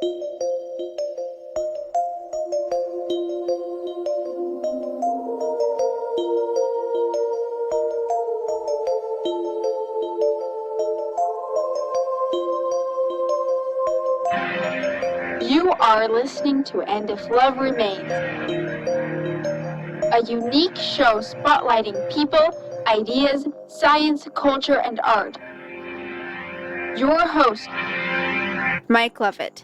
You are listening to And If Love Remains, a unique show spotlighting people, ideas, science, culture, and art. Your host, Mike Lovett.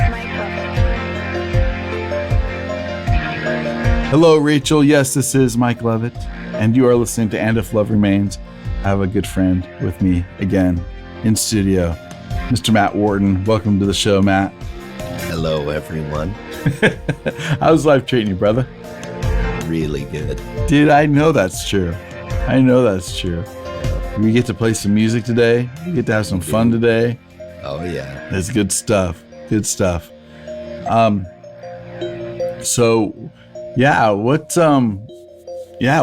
Hello, Rachel. Yes, this is Mike Lovett, and you are listening to And If Love Remains. I have a good friend with me again in studio, Mr. Matt Wharton. Welcome to the show, Matt. Hello, everyone. How's life treating you, brother? Really good. Dude, I know that's true. We get to play some music today. We get to have some fun today. Oh, yeah. That's good stuff. So,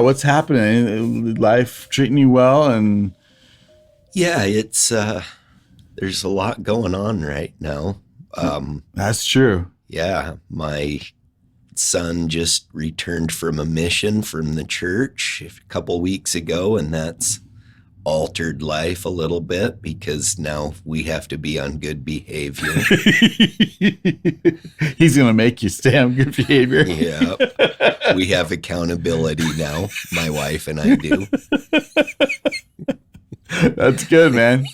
what's happening? Life treating you well? And yeah, it's there's a lot going on right now. That's true. Yeah, my son just returned from a mission from the church a couple weeks ago, and that's altered life a little bit because now we have to be on good behavior. He's going to make you stay on good behavior. Yeah. We have accountability now. My wife and I do. That's good, man.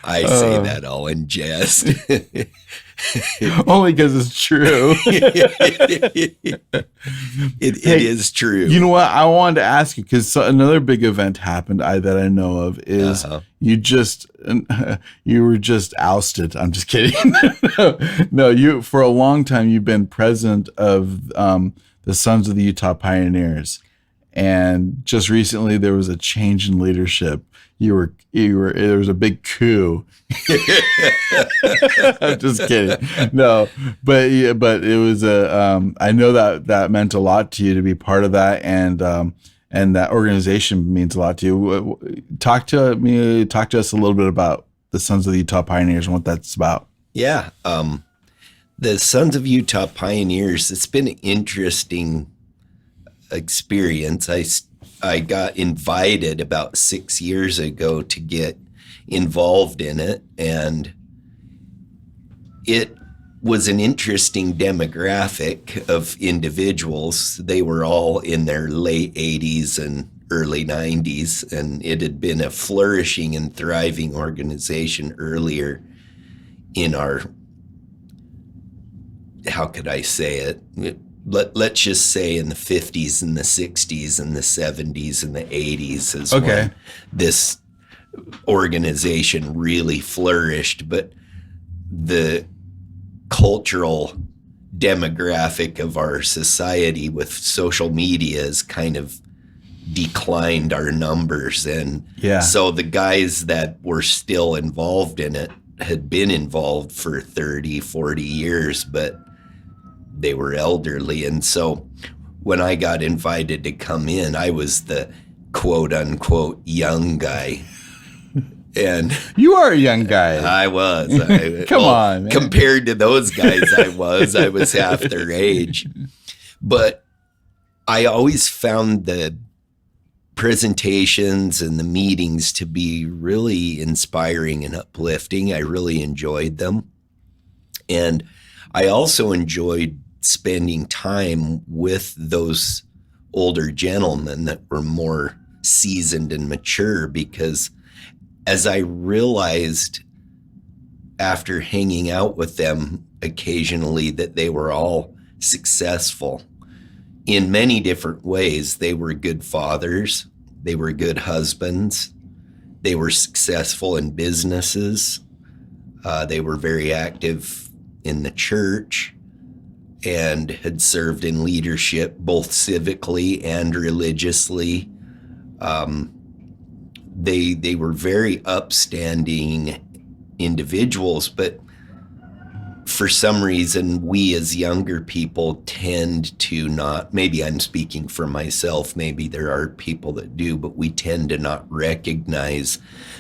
I say that all in jest. Only because it's true. It is true. You know what? I wanted to ask you because another big event happened that I know of is you were just ousted. I'm just kidding. No, you for a long time you've been president of the Sons of the Utah Pioneers, and just recently there was a change in leadership. There was a big coup. I'm just kidding. No, but it was I know that meant a lot to you to be part of that, and that organization means a lot to you. Talk to us a little bit about the Sons of the Utah Pioneers and what that's about. Yeah. The Sons of Utah Pioneers, it's been an interesting experience. I got invited about 6 years ago to get involved in it, and it was an interesting demographic of individuals. They were all in their late 80s and early 90s, and it had been a flourishing and thriving organization earlier in our, how could I say it? Let's just say in the 50s and the 60s and the 70s and the 80s is when this organization really flourished. But the cultural demographic of our society with social media has kind of declined our numbers. And so the guys that were still involved in it had been involved for 30, 40 years, but they were elderly. And so when I got invited to come in, I was the quote unquote young guy. And you are a young guy. I was. Come on, man. Compared to those guys, I was half their age. But I always found the presentations and the meetings to be really inspiring and uplifting. I really enjoyed them. And I also enjoyed spending time with those older gentlemen that were more seasoned and mature, because as I realized after hanging out with them occasionally that they were all successful in many different ways. They were good fathers, they were good husbands, they were successful in businesses, they were very active in the church, and had served in leadership both civically and religiously. They were very upstanding individuals, but for some reason, we as younger people tend to not, maybe I'm speaking for myself, maybe there are people that do, but we tend to not recognize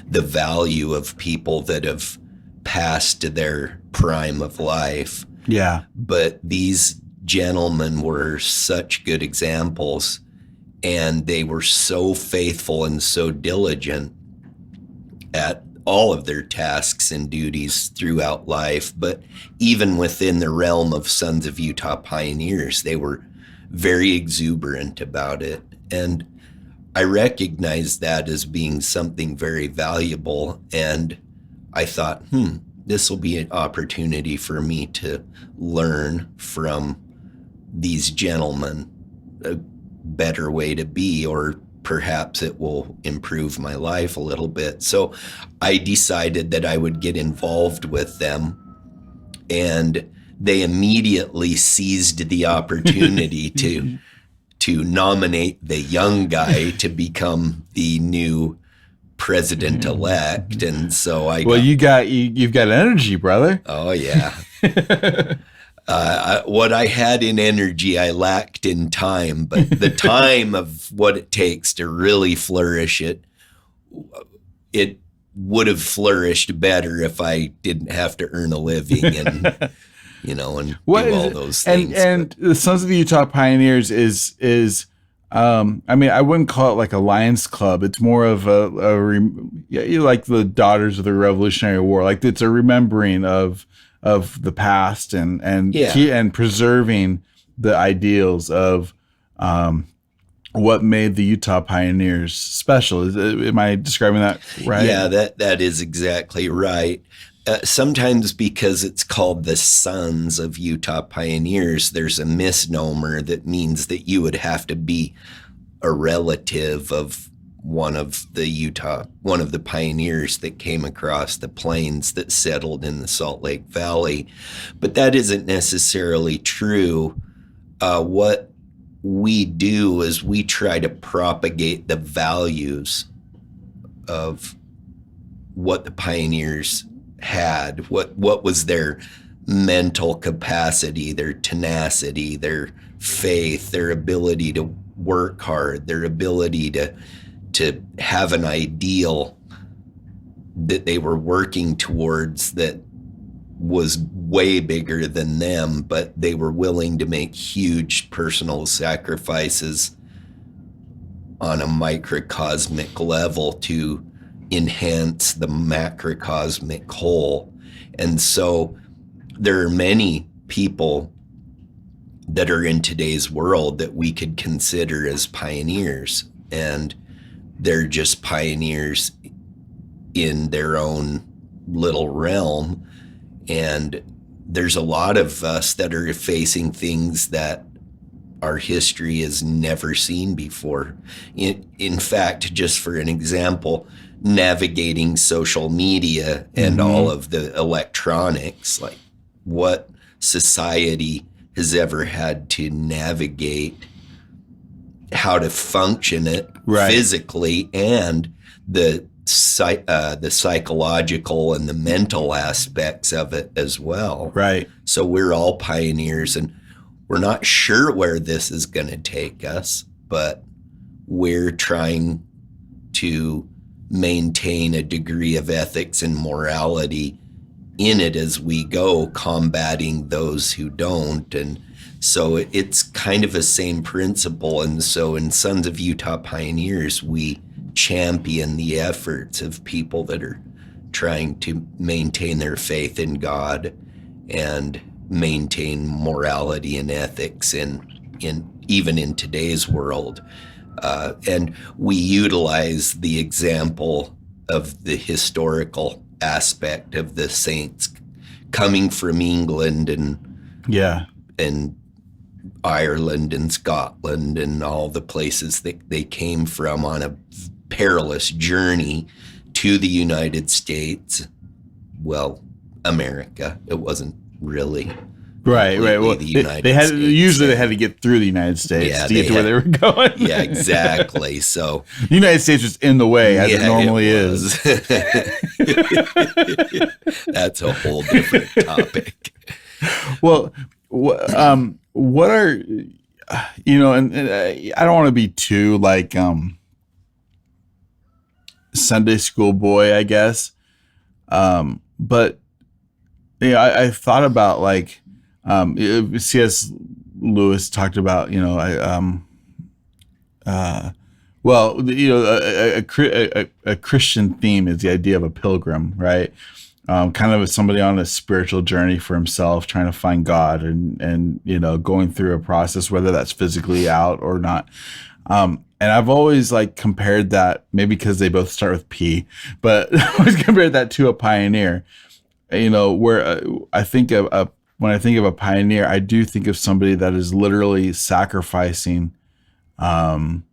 the value of people that have past their prime of life. Yeah. But these gentlemen were such good examples, and they were so faithful and so diligent at all of their tasks and duties throughout life. But even within the realm of Sons of Utah Pioneers, they were very exuberant about it. And I recognized that as being something very valuable. And I thought, this will be an opportunity for me to learn from these gentlemen a better way to be, or perhaps it will improve my life a little bit. So I decided that I would get involved with them, and they immediately seized the opportunity to nominate the young guy to become the new president-elect. And so you've got energy, brother. Oh yeah. What I had in energy, I lacked in time, but the time of what it takes to really flourish it would have flourished better if I didn't have to earn a living and, and do all those things. And the Sons of the Utah Pioneers is I wouldn't call it like a Lions Club. It's more of like the Daughters of the Revolutionary War. Like, it's a remembering of the past and preserving the ideals of what made the Utah Pioneers special. Am I describing that right? Yeah, that is exactly right. Sometimes because it's called the Sons of Utah Pioneers, there's a misnomer that means that you would have to be a relative of one of the pioneers that came across the plains that settled in the Salt Lake Valley. But that isn't necessarily true. What we do is we try to propagate the values of what the pioneers had, what was their mental capacity, their tenacity, their faith, their ability to work hard, their ability to have an ideal that they were working towards that was way bigger than them, but they were willing to make huge personal sacrifices on a microcosmic level to enhance the macrocosmic whole. And so there are many people that are in today's world that we could consider as pioneers, and they're just pioneers in their own little realm. And there's a lot of us that are facing things that our history has never seen before. In fact, just for an example, navigating social media and all of the electronics, like what society has ever had to navigate how to function it physically, and the psychological and the mental aspects of it as well. Right. So we're all pioneers, and we're not sure where this is going to take us, but we're trying to maintain a degree of ethics and morality in it as we go, combating those who don't. And so it's kind of the same principle. And so in Sons of Utah Pioneers, we champion the efforts of people that are trying to maintain their faith in God and maintain morality and ethics even in today's world. And we utilize the example of the historical aspect of the saints coming from England and Ireland and Scotland and all the places that they came from on a perilous journey to the United States. Well, America. It wasn't really. Right. Well, they had to get through the United States to get to where they were going. Yeah, exactly. So the United States was in the way, as it normally is. That's a whole different topic. Well, what are, and I don't want to be too like Sunday school boy, I guess. But Yeah, I thought about like C.S. Lewis talked about, well, a Christian theme is the idea of a pilgrim, right? Kind of somebody on a spiritual journey for himself, trying to find God, and going through a process, whether that's physically out or not. And I've always like compared that, maybe because they both start with P, but I always compared that to a pioneer. Where I think when I think of a pioneer, I do think of somebody that is literally sacrificing something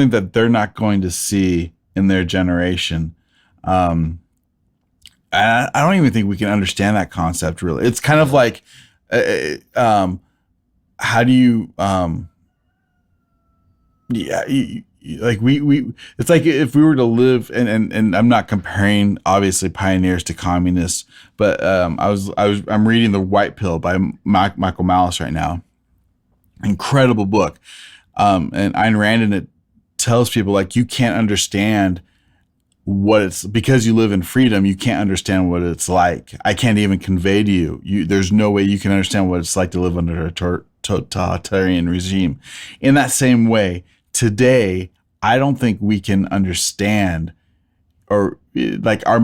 that they're not going to see in their generation. I don't even think we can understand that concept really. It's kind of like, how do you, like we it's like if we were to live, and I'm not comparing obviously pioneers to communists, but I'm reading The White Pill by Michael Malice right now. Incredible book. And Ayn Rand in it tells people like, you can't understand what it's, because you live in freedom, you can't understand what it's like. I can't even convey to you, there's no way you can understand what it's like to live under a totalitarian regime. In that same way, today, I don't think we can understand, or like our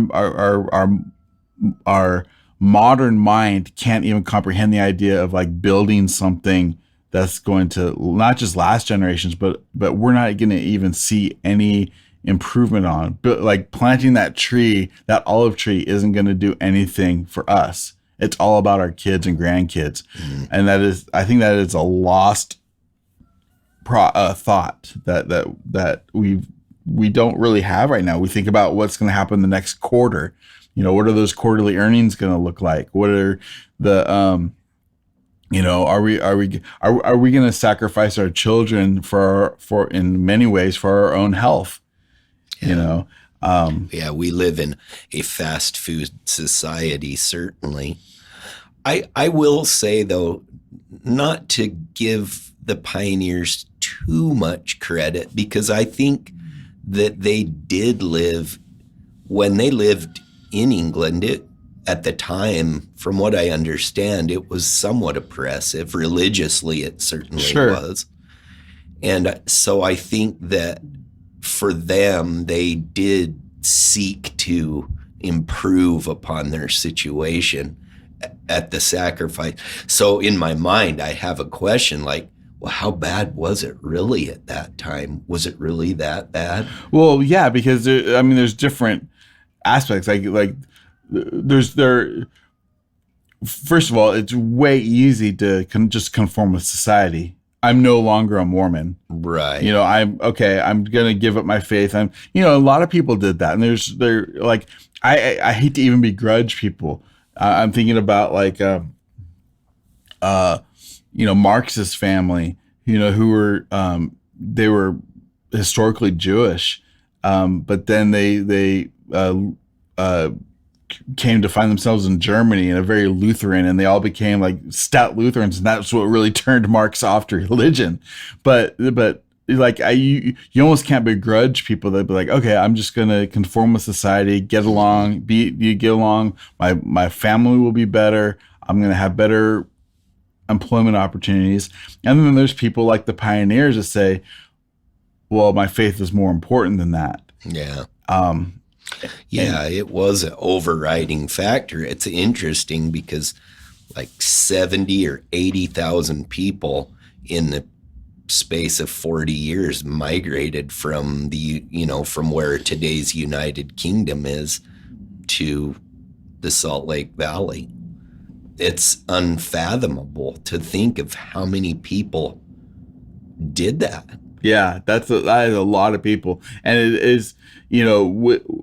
modern mind can't even comprehend the idea of like building something that's going to not just last generations, but we're not going to even see any improvement on. But like planting that tree, that olive tree, isn't going to do anything for us. It's all about our kids and grandkids, and I think that is a lost thought that we don't really have right now. We think about what's going to happen the next quarter. What are those quarterly earnings going to look like? What are the are we going to sacrifice our children for in many ways for our own health? Yeah. We live in a fast food society, certainly. I will say, though, not to give the pioneers too much credit, because I think that they did live, when they lived in England, at the time, from what I understand, it was somewhat oppressive. Religiously, it certainly was. And so I think that for them, they did seek to improve upon their situation at the sacrifice. So in my mind, I have a question like, well, how bad was it really at that time? Was it really that bad? Well, yeah, because there's different aspects. Like first of all, it's way easy to just conform with society. I'm no longer a Mormon. Right. I'm going to give up my faith. A lot of people did that. And they're like, I hate to even begrudge people. I'm thinking about like, Marx's family, who were, they were historically Jewish. But then they came to find themselves in Germany and a very Lutheran, and they all became like stout Lutherans, and that's what really turned Marx off to religion. But like you almost can't begrudge people that be like, okay, I'm just gonna conform with society, get along, get along. My family will be better. I'm gonna have better employment opportunities. And then there's people like the pioneers that say, well, my faith is more important than that. Yeah. It was an overriding factor. It's interesting because like 70 or 80,000 people in the space of 40 years migrated from from where today's United Kingdom is to the Salt Lake Valley. It's unfathomable to think of how many people did that. Yeah, that is a lot of people, and it is,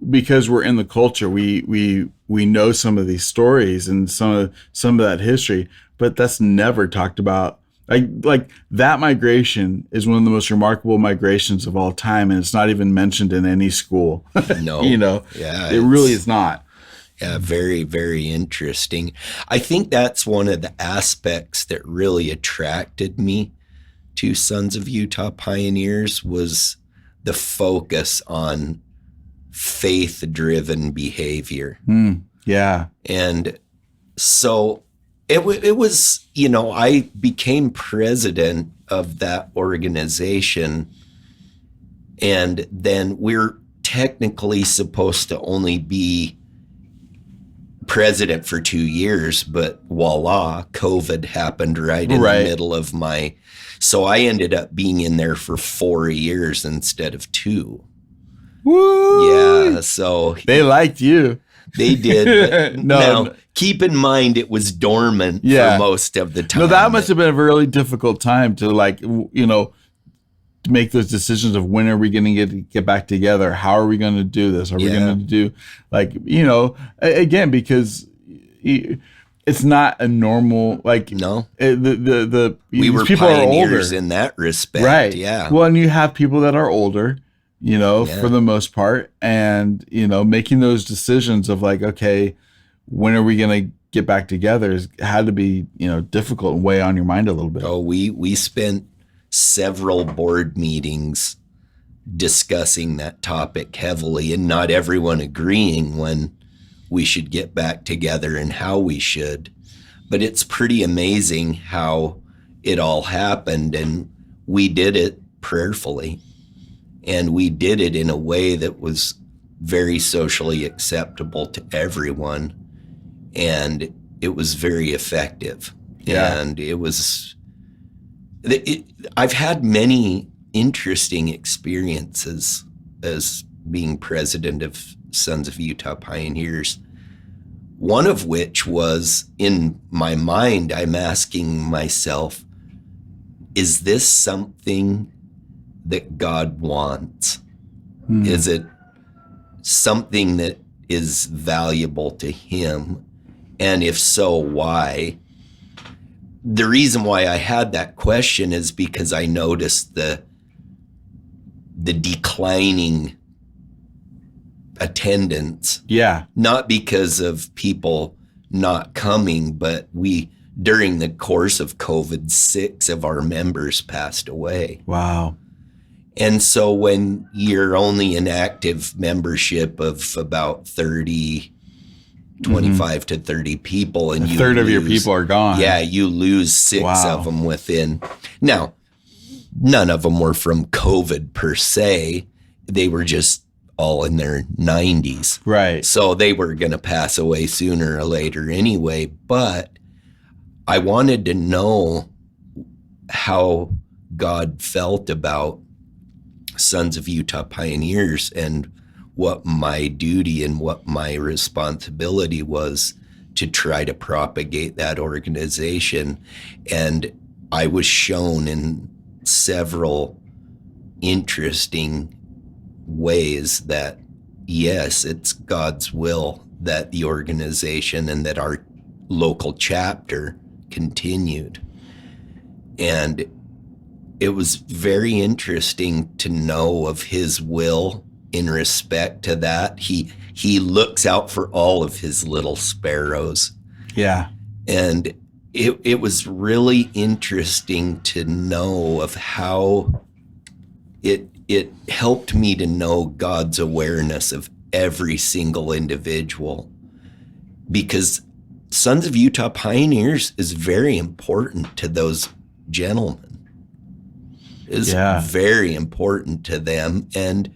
because we're in the culture, we know some of these stories and some of that history, but that's never talked about. Like that migration is one of the most remarkable migrations of all time, and it's not even mentioned in any school. No, it really is not. Yeah, very, very interesting. I think that's one of the aspects that really attracted me to Sons of Utah Pioneers was the focus on faith-driven behavior. Yeah. And so it was, I became president of that organization, and then we're technically supposed to only be president for 2 years, but voila, COVID happened right in the middle of so I ended up being in there for 4 years instead of 2. Woo! Yeah, so they liked you. They did. But No. now, keep in mind it was dormant for most of the time. No, that must have been a really difficult time to to make those decisions of when are we going to get back together? How are we going to do this? Are we going to do again, because it's not a normal, no. We were people pioneers are older in that respect. Right. Yeah. Well, and you have people that are older, for the most part, and, making those decisions of okay, when are we going to get back together had to be, difficult and weigh on your mind a little bit. Oh, we spent several board meetings discussing that topic heavily, and not everyone agreeing when we should get back together and how we should. But it's pretty amazing how it all happened, and we did it prayerfully, and we did it in a way that was very socially acceptable to everyone, and it was very effective. Yeah. And I've had many interesting experiences as being president of Sons of Utah Pioneers. One of which was, in my mind, I'm asking myself, is this something that God wants? Is it something that is valuable to him? And if so, why? The reason why I had that question is because I noticed the declining attendance. Yeah. Not because of people not coming, but during the course of COVID, 6 of our members passed away. Wow. And so when you're only an active membership of about 25 to 30 people, and a third of your people are gone. Yeah, you lose 6 of them within. Now, none of them were from COVID per se. They were just all in their 90s. Right. So they were going to pass away sooner or later anyway. But I wanted to know how God felt about Sons of Utah Pioneers and what my duty and what my responsibility was to try to propagate that organization. And I was shown in several interesting ways that, yes, it's God's will that the organization and that our local chapter continued. And it was very interesting to know of his will in respect to that. He looks out for all of his little sparrows. Yeah. And it was really interesting to know of how it helped me to know God's awareness of every single individual, because Sons of Utah Pioneers is very important to those gentlemen. Is very important to them, and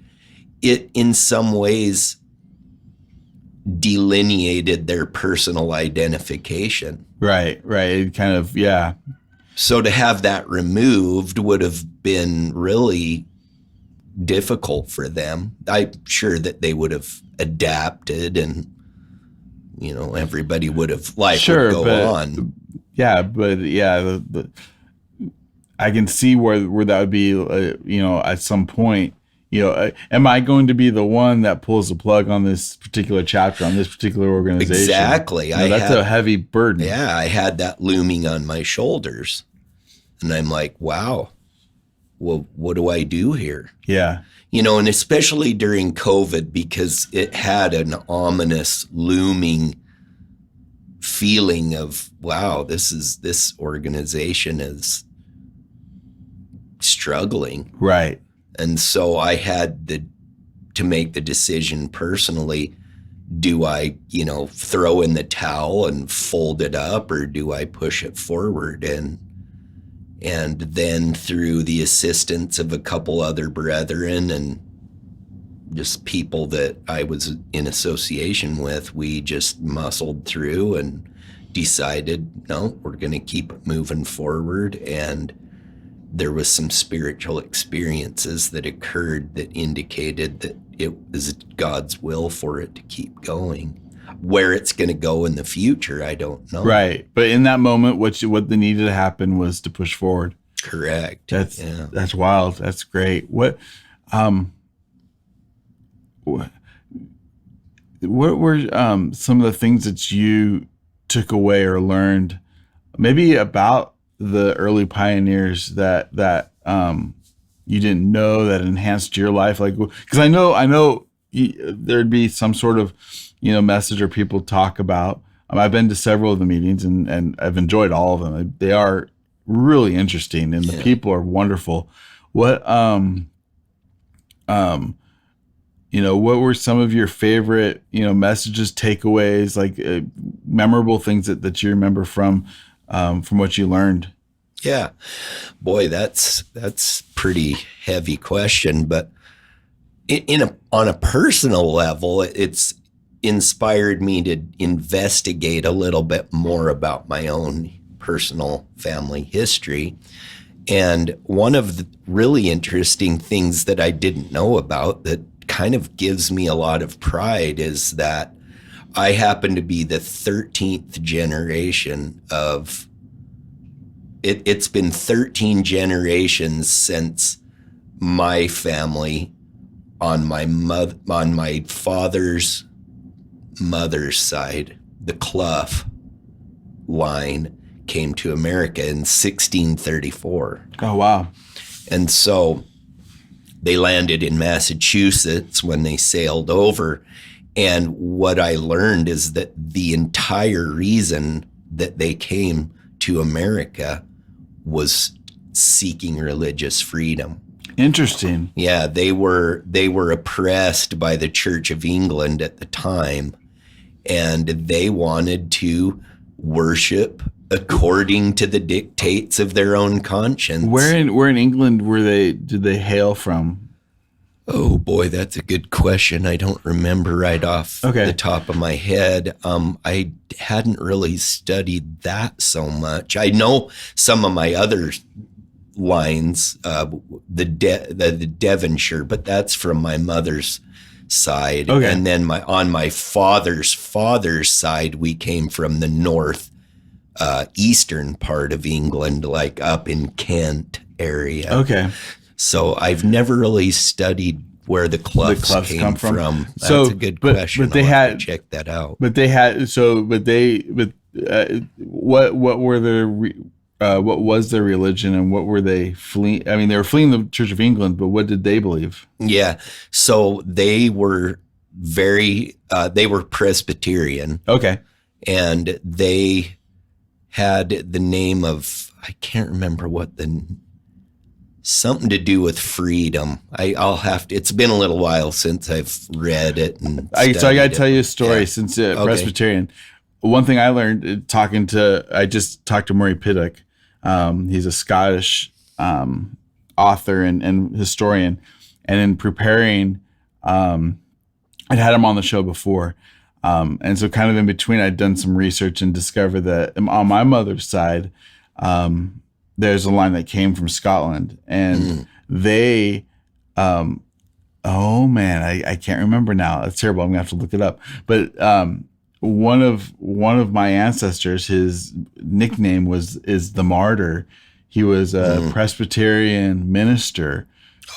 it in some ways delineated their personal identification. Right. It kind of, yeah. So to have that removed would have been really difficult for them. I'm sure that they would have adapted, and everybody would have life would go on. Yeah, but I can see where that would be, at some point, am I going to be the one that pulls the plug on this particular chapter, on this particular organization? Exactly. That's a heavy burden. Yeah, I had that looming on my shoulders. And I'm like, wow, well, what do I do here? Yeah. And especially during COVID, because it had an ominous looming feeling of, wow, this organization is struggling. Right. And so I had the to make the decision personally. Do I, throw in the towel and fold it up, or do I push it forward? And then through the assistance of a couple other brethren and just people that I was in association with, we just muscled through and decided, no, we're going to keep moving forward. And there was some spiritual experiences that occurred that indicated that it was God's will for it to keep going. Where it's going to go in the future, I don't know. Right. But in that moment, what needed to happen was to push forward. Correct. That's wild. That's great. What were some of the things that you took away or learned maybe about the early pioneers that you didn't know that enhanced your life? Like, because I know there'd be some sort of message or people talk about. I've been to several of the meetings and I've enjoyed all of them. They are really interesting and the people are wonderful. What what were some of your favorite messages, takeaways, like memorable things that you remember from what you learned? Yeah, boy, that's pretty heavy question, but on a personal level, it's inspired me to investigate a little bit more about my own personal family history. And one of the really interesting things that I didn't know about that kind of gives me a lot of pride is that I happen to be the 13th generation of it's been 13 generations since my family on my father's mother's side, the Clough line, came to America in 1634. Oh, wow. And so they landed in Massachusetts when they sailed over. And what I learned is that the entire reason that they came to America was seeking religious freedom. Interesting. Yeah, they were oppressed by the Church of England at the time, and they wanted to worship according to the dictates of their own conscience. Where in England did they hail from? Oh boy, that's a good question. I don't remember right off the top of my head. I hadn't really studied that so much. I know some of my other lines, the Devonshire, but that's from my mother's side. Okay. And then on my father's side, we came from the north eastern part of England, like up in Kent area. Okay. So I've never really studied where the Cloughs came from. That's a good question. But they had to check that out. But they had what were their what was their religion and what were they fleeing? I mean, they were fleeing the Church of England, but what did they believe? Yeah, so they were they were Presbyterian. Okay, and they had the name of, I can't remember something to do with freedom. I'll have to. It's been a little while since I've read it. And so I got to tell you a story since Presbyterian. One thing I learned I just talked to Murray Piddock. He's a Scottish author and historian. And in preparing, I'd had him on the show before. And so kind of in between, I'd done some research and discovered that on my mother's side, there's a line that came from Scotland. And they, oh man, I can't remember now. It's terrible. I'm going to have to look it up. But one of my ancestors, his nickname is the Martyr. He was a Presbyterian minister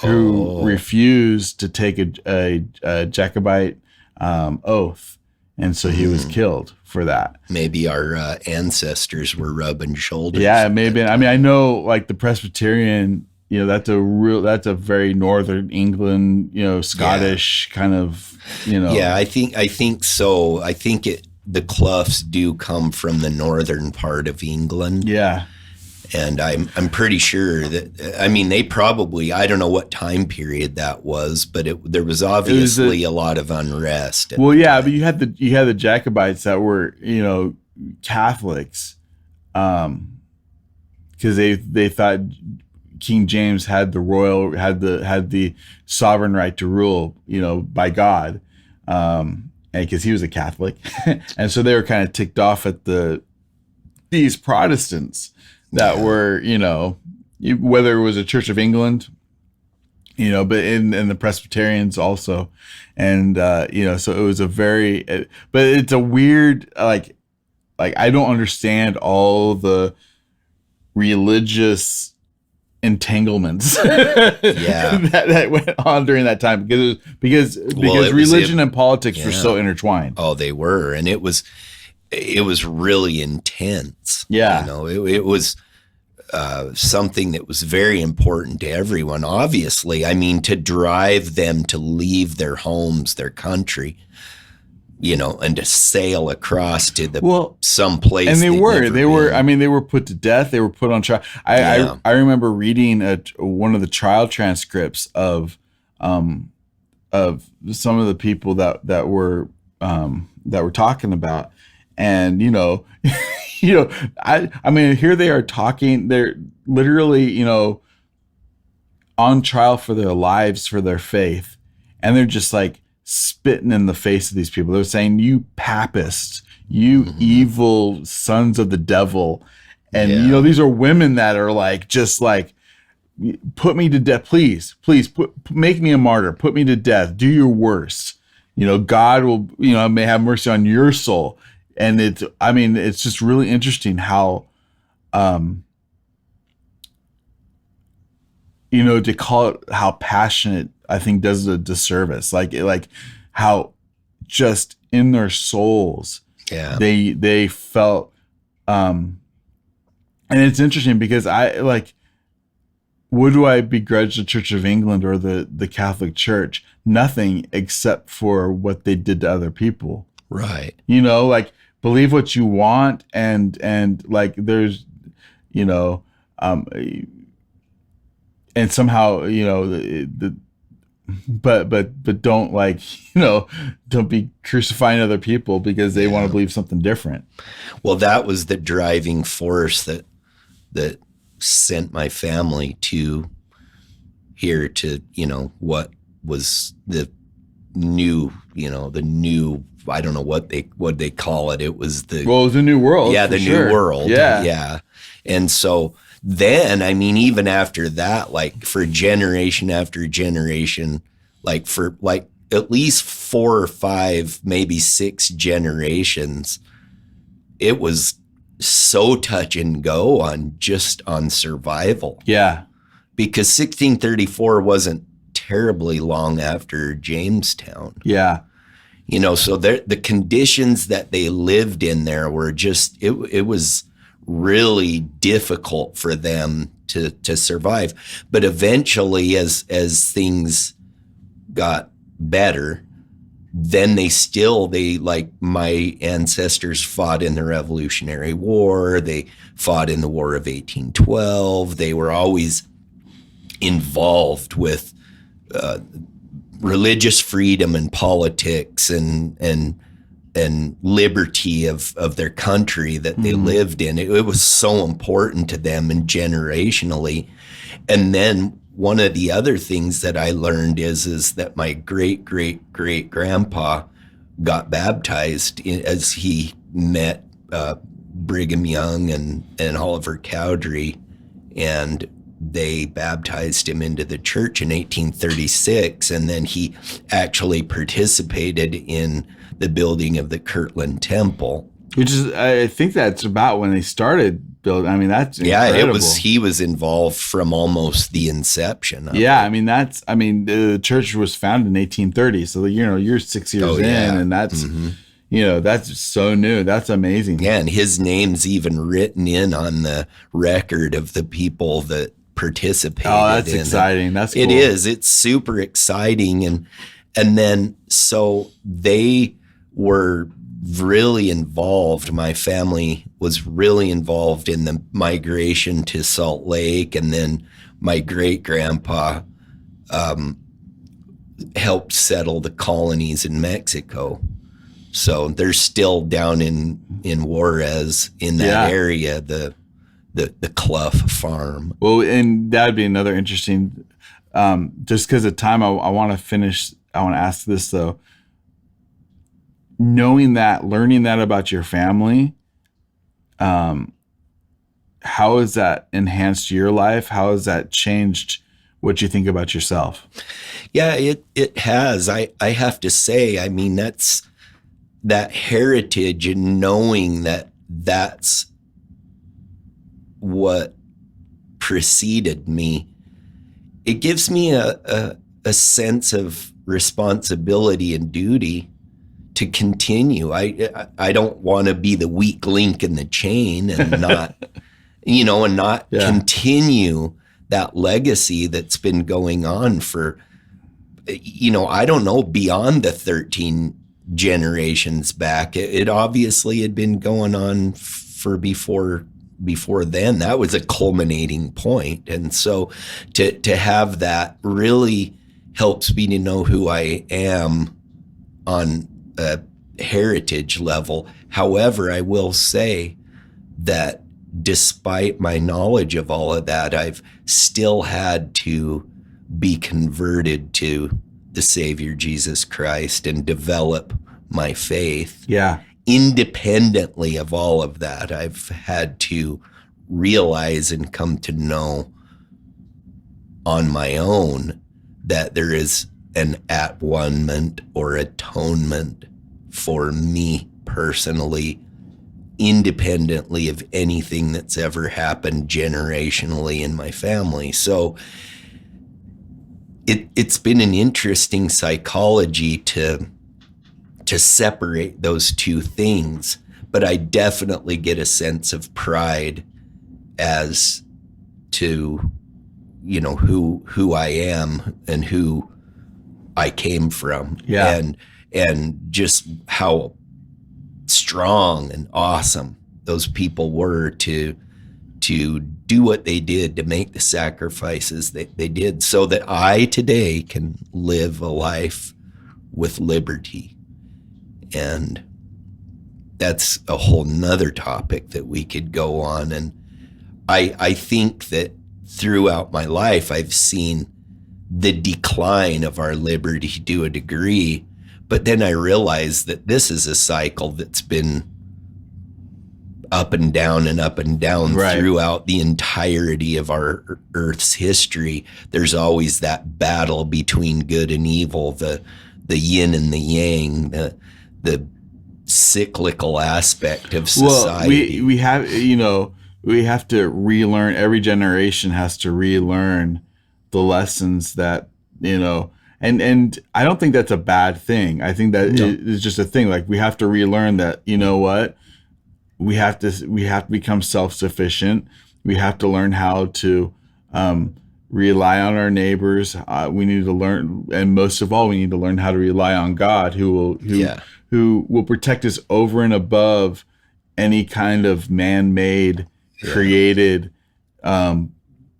who refused to take a Jacobite oath, and so he was killed for that. Maybe our ancestors were rubbing shoulders. Yeah, maybe. I mean, I know like the Presbyterian, that's a very northern England, Scottish kind of, Yeah, I think so. I think the Cloughs do come from the northern part of England. Yeah. And I'm pretty sure that, I mean, they probably, I don't know what time period that was, but there was obviously a lot of unrest. Well, yeah, but you had the Jacobites that were, Catholics, because they thought King James had the sovereign right to rule, by God, and because he was a Catholic, and so they were kind of ticked off at these Protestants that were, whether it was a Church of England, but in the Presbyterians also, and so it was but it's a weird like I don't understand all the religious entanglements that went on during that time because religion and politics were so intertwined. Oh, they were, and it was really intense. Yeah, it was something that was very important to everyone. Obviously, I mean, to drive them to leave their homes, their country, and to sail across to some place. And they were put to death. They were put on trial. I remember reading one of the trial transcripts of some of the people that were talking about, and I mean, here they are talking. They're literally, on trial for their lives, for their faith, and they're just like spitting in the face of these people. They're saying, "You papists, you evil sons of the devil," and these are women that are just put me to death, please, make me a martyr, put me to death, do your worst. God will, may have mercy on your soul. And it's just really interesting how, to call it how passionate, I think does a disservice. Like how just in their souls, they felt, and it's interesting because what do I begrudge the Church of England or the Catholic Church? Nothing except for what they did to other people. Right. Believe what you want, and there's, and somehow, but don't don't be crucifying other people because they want to believe something different. Well, that was the driving force that sent my family to here to, what was the new, I don't know what they call it. It was the New World. Yeah, the New World. Yeah. Yeah. And so then, I mean, even after that, for generation after generation, for at least 4 or 5, maybe 6 generations, it was so touch and go on survival. Yeah. Because 1634 wasn't terribly long after Jamestown. Yeah. So the conditions that they lived in there were just, it was really difficult for them to survive. But eventually, as things got better, then my ancestors fought in the Revolutionary War. They fought in the War of 1812. They were always involved with religious freedom and politics and liberty of their country that they lived in. It was so important to them and generationally. And then one of the other things that I learned is that my great grandpa got baptized as he met Brigham Young and Oliver Cowdery, and they baptized him into the church in 1836, and then he actually participated in the building of the Kirtland Temple. Which is, I think that's about when they started building. I mean, that's incredible. He was involved from almost the inception of it. The church was founded in 1830, so you're 6 years in, and that's that's so new. That's amazing. Yeah, and his name's even written in on the record of the people that participated. Oh, that's exciting. That's cool. It is. It's super exciting, and then so they were really involved. My family was really involved in the migration to Salt Lake, and then my great-grandpa helped settle the colonies in Mexico. So they're still down in Juarez, in that area, the Clough farm. Well, and that'd be another interesting, just because of time, I want to ask this though. Knowing that, learning that about your family, how has that enhanced your life? How has that changed what you think about yourself? Yeah, it has. I have to say, I mean, that's that heritage, and knowing that that's what preceded me, it gives me a sense of responsibility and duty to continue. I don't want to be the weak link in the chain and not, continue that legacy that's been going on for, I don't know, beyond the 13 generations back. It obviously had been going on for before then. That was a culminating point. And so to have that really helps me to know who I am on a heritage level. However, I will say that despite my knowledge of all of that, I've still had to be converted to the Savior Jesus Christ and develop my faith. Yeah. Independently of all of that, I've had to realize and come to know on my own that there is an at-one-ment or atonement for me personally, independently of anything that's ever happened generationally in my family. So it's been an interesting psychology to separate those two things, but I definitely get a sense of pride as to, who I am and who I came from. Yeah. And just how strong and awesome those people were to do what they did, to make the sacrifices that they did, so that I today can live a life with liberty. And that's a whole nother topic that we could go on. And I think that throughout my life, I've seen the decline of our liberty to a degree, but then I realized that this is a cycle that's been up and down right. throughout the entirety of our Earth's history. There's always that battle between good and evil, the yin and the yang, the cyclical aspect of society. Well, we have to relearn. Every generation has to relearn the lessons that, and I don't think that's a bad thing. I think that it's just a thing. Like, we have to relearn that, what? We have to become self-sufficient. We have to learn how to rely on our neighbors. We need to learn, and most of all, we need to learn how to rely on God, who will protect us over and above any kind of man-made, created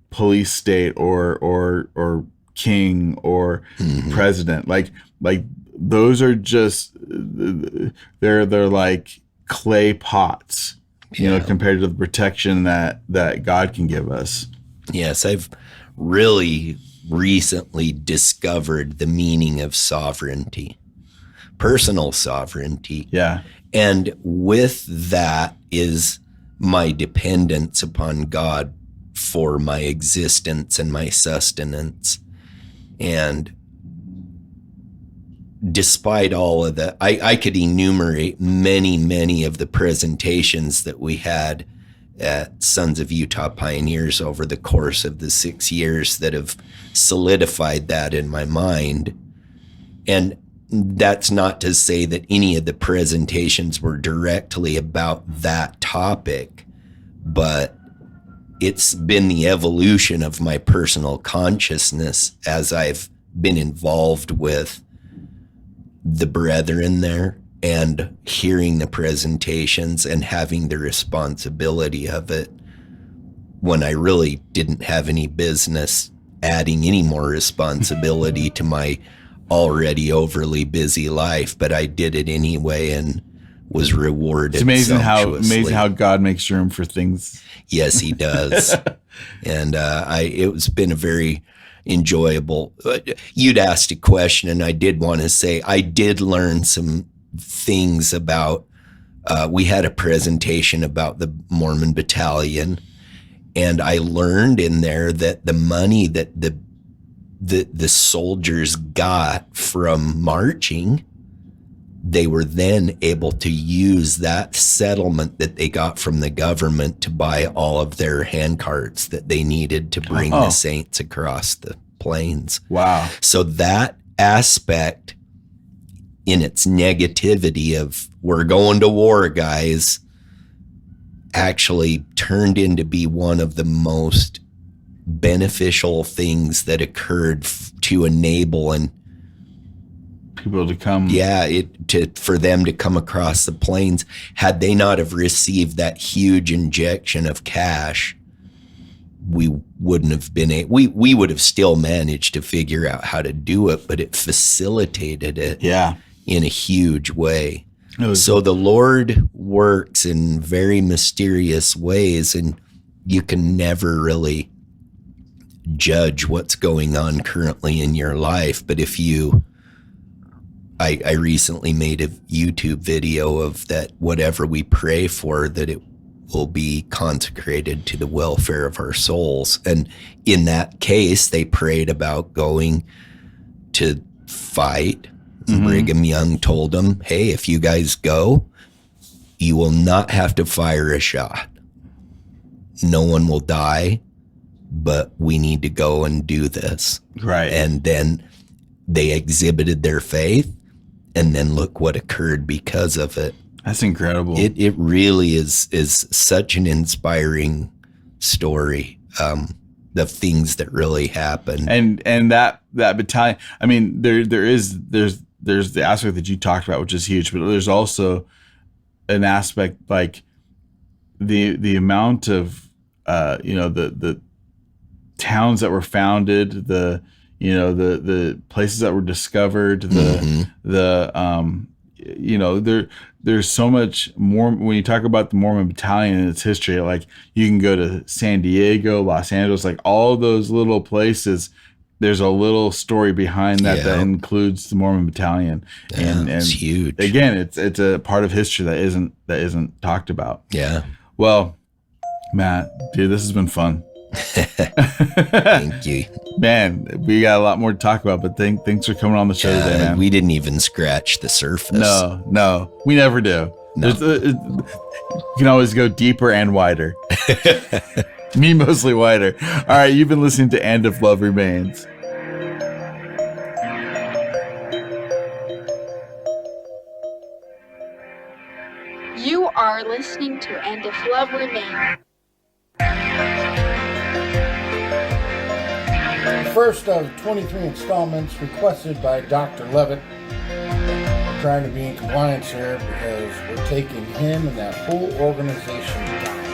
police state or king or president. Like those are just they're like clay pots, compared to the protection that God can give us. Yes, I've really recently discovered the meaning of sovereignty, personal sovereignty. Yeah. And with that is my dependence upon God for my existence and my sustenance. And despite all of that, I could enumerate many of the presentations that we had at Sons of Utah Pioneers over the course of the 6 years that have solidified that in my mind. And that's not to say that any of the presentations were directly about that topic, but it's been the evolution of my personal consciousness as I've been involved with the brethren there and hearing the presentations and having the responsibility of it when I really didn't have any business adding any more responsibility to my already overly busy life, but I did it anyway and was rewarded. It's amazing how God makes room for things. Yes, he does. And it's been a very enjoyable. You'd asked a question, and I did want to say I did learn some things about. We had a presentation about the Mormon Battalion, and I learned in there that the money that the soldiers got from marching, they were then able to use that settlement that they got from the government to buy all of their hand carts that they needed to bring the saints across the plains. Wow. So that aspect, in its negativity of we're going to war, guys, actually turned into be one of the most beneficial things that occurred to enable and people to come. Yeah, for them to come across the plains. Had they not have received that huge injection of cash, we wouldn't have been we would have still managed to figure out how to do it, but it facilitated it in a huge way. So the Lord works in very mysterious ways, and you can never really judge what's going on currently in your life. But if you, I recently made a YouTube video of that whatever we pray for, that it will be consecrated to the welfare of our souls. And in that case, they prayed about going to fight. Brigham Young told them, hey, if you guys go, you will not have to fire a shot. No one will die, but we need to go and do this. Right. And then they exhibited their faith, and then look what occurred because of it. That's incredible. It really is such an inspiring story. The things that really happened. And that battalion, I mean, there's the aspect that you talked about, which is huge, but there's also an aspect like the amount of the towns that were founded, the places that were discovered, there's so much more when you talk about the Mormon Battalion and its history. Like you can go to San Diego, Los Angeles, like all those little places. There's a little story behind that that includes the Mormon Battalion, and it's huge. Again, it's a part of history that isn't talked about. Yeah. Well, Matt, dude, this has been fun. Thank you, man. We got a lot more to talk about, but thanks for coming on the show today, man. We didn't even scratch the surface. No, we never do. No. You can always go deeper and wider. Me mostly wider. All right, you've been listening to And If Love Remains. You are listening to And If Love Remains. The first of 23 installments requested by Dr. Levitt. We're trying to be in compliance here because we're taking him and that whole organization down.